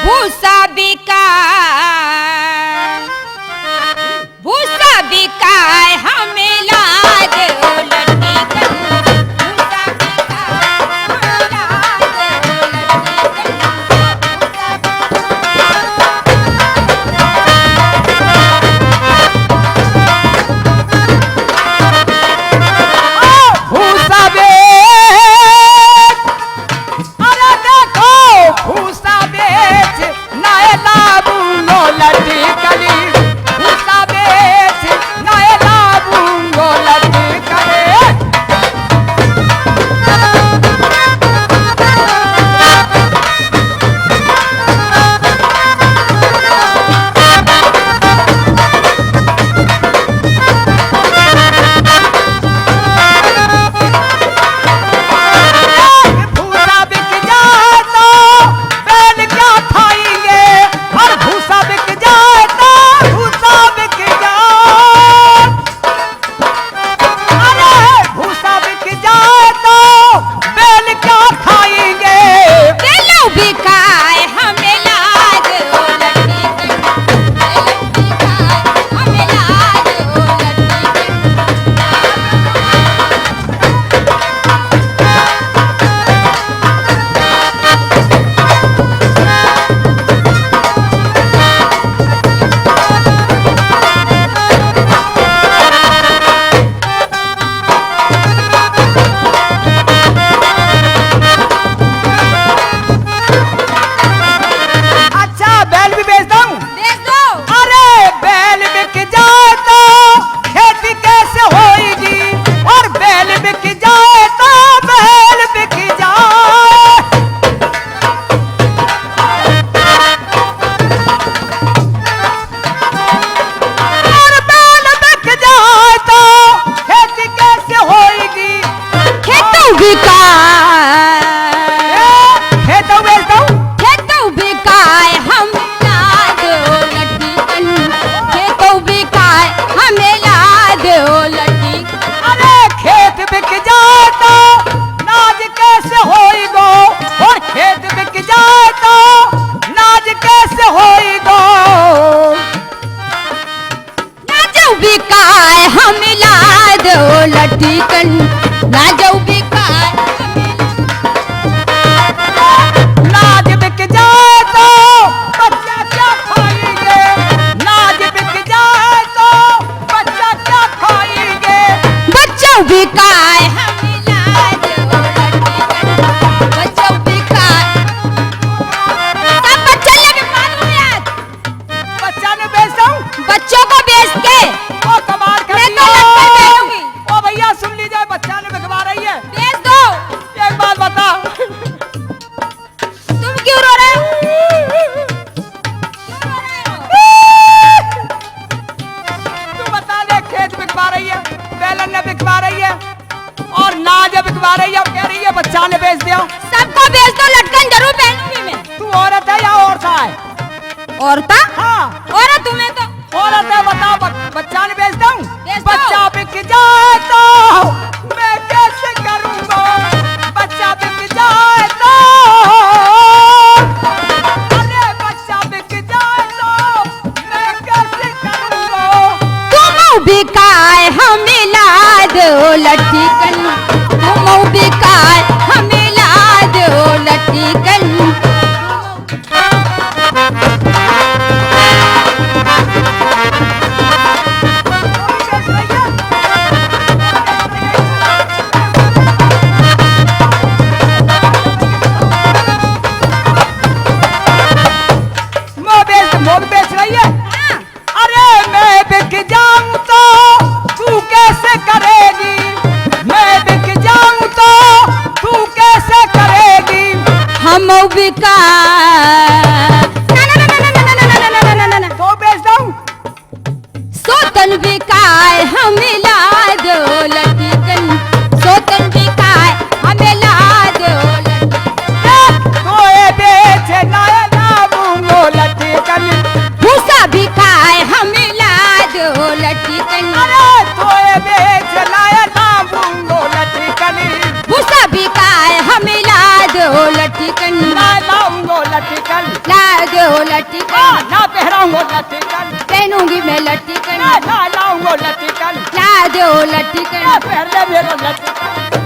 भूसा बिकाए हमें लाज लट्टी कन भूसा बिकाए लट्टी कन ना जाऊ बिकाए नाज बिक जाए तो बच्चा क्या खाएंगे नाज बिक जाए तो बच्चा क्या खाएंगे बच्चों बिकाए हमें लाज लट्टी कन बच्चों बिकाए सब बच्चा लेके मालूम है बच्चा ने बेचता हूँ बच्चों को बेच के ओ कमाल कर मैं तो लट्टी बेचूंगी ओ भैया सुन लीजिए बच्चा ने बिकवा रही है बेच दो एक बात बता तुम क्यों रो रहे हो तू बता दे खेत बिकवा रही है बैलन ने बिकवा रही है और नाज बिकवा रही है और कह रही है बच्चा ने बेच दिया सबको बेच दो लटकन जरूर पहनूंगी मैं तू औरत है या औरता है औरता हाँ औरत तुम्हें तो औरत है बता बच्चा ने बेच दूं बेच दो। बच्चा बिक जाए तो मैं कैसे करूंगा बच्चा बिक जाए तो अरे बच्चा बिक जाए तो मैं कैसे करूंगा तुम बिकाए हमें लाद लट्टी कन तुम बिकाए हमें लाद लट्टी कन मोग बेच रही है अरे मैं बिक जाऊं तो तू कैसे करेगी मैं बिक जाऊं तो तू कैसे करेगी हम बिकाए तो बेच दूं सोतन बिकाए हमें लाद लट्टी कन सोतन बिकाए हमें लाद तो ये बेच लाए लाऊंगो लट्टी कन भूसा बिकाए हमें लाद लट्टी कन अरे तो ये बेच लाए लाऊंगो लट्टी कन भूसा बिकाए हमें लाद लट्टी कन लाऊंगो लट्टी कन लाद दो लटकन ना पहराऊंगा लटकन पहनूंगी मैं लटकन ना लाऊंगा लटकन ला दो लटकन पहले मेरा लटकन